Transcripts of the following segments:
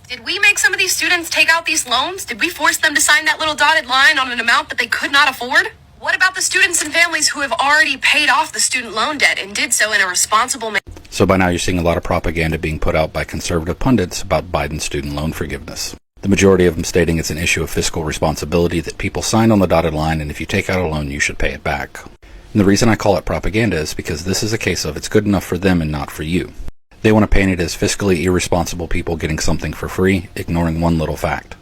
Did we make some of these students take out these loans? Did we force them to sign that little dotted line on an amount that they could not afford? What about the students and families who have already paid off the student loan debt and did so in a responsible manner? So by now you're seeing a lot of propaganda being put out by conservative pundits about Biden's student loan forgiveness. The majority of them stating it's an issue of fiscal responsibility, that people signed on the dotted line, and if you take out a loan, you should pay it back. And the reason I call it propaganda is because this is a case of it's good enough for them and not for you. They want to paint it as fiscally irresponsible people getting something for free, ignoring one little fact,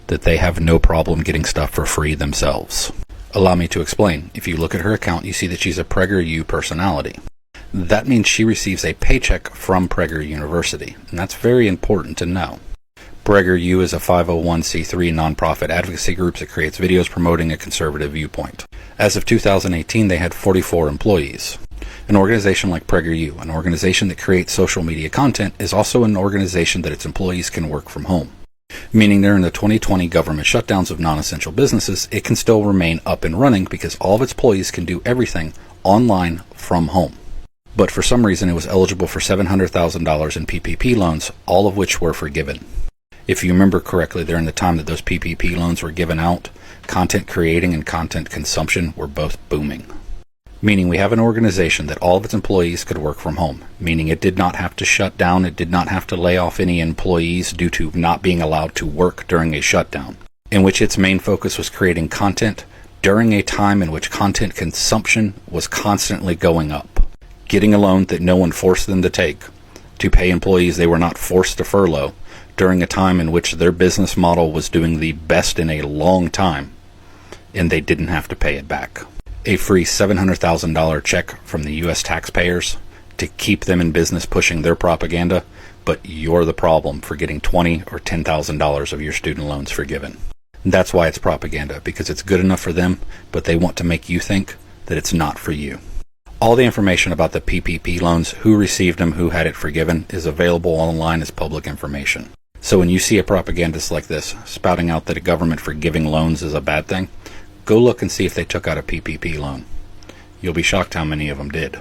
that they have no problem getting stuff for free themselves. Allow me to explain. If you look at her account, you see that she's a PragerU personality. That means she receives a paycheck from Prager University, and that's very important to know. PragerU is a 501c3 nonprofit advocacy group that creates videos promoting a conservative viewpoint. As of 2018, they had 44 employees. An organization like PragerU, an organization that creates social media content, is also an organization that its employees can work from home. Meaning during the 2020 government shutdowns of non-essential businesses, it can still remain up and running because all of its employees can do everything online from home. But for some reason, it was eligible for $700,000 in PPP loans, all of which were forgiven. If you remember correctly, during the time that those PPP loans were given out, content creating and content consumption were both booming. Meaning we have an organization that all of its employees could work from home, meaning it did not have to shut down, it did not have to lay off any employees due to not being allowed to work during a shutdown, in which its main focus was creating content during a time in which content consumption was constantly going up. Getting a loan that no one forced them to take, to pay employees they were not forced to furlough, during a time in which their business model was doing the best in a long time, and they didn't have to pay it back. A free $700,000 check from the U.S. taxpayers to keep them in business pushing their propaganda, but you're the problem for getting $20,000 or $10,000 of your student loans forgiven. That's why it's propaganda, because it's good enough for them, but they want to make you think that it's not for you. All the information about the PPP loans, who received them, who had it forgiven, is available online as public information. So when you see a propagandist like this spouting out that a government forgiving loans is a bad thing, go look and see if they took out a PPP loan. You'll be shocked how many of them did.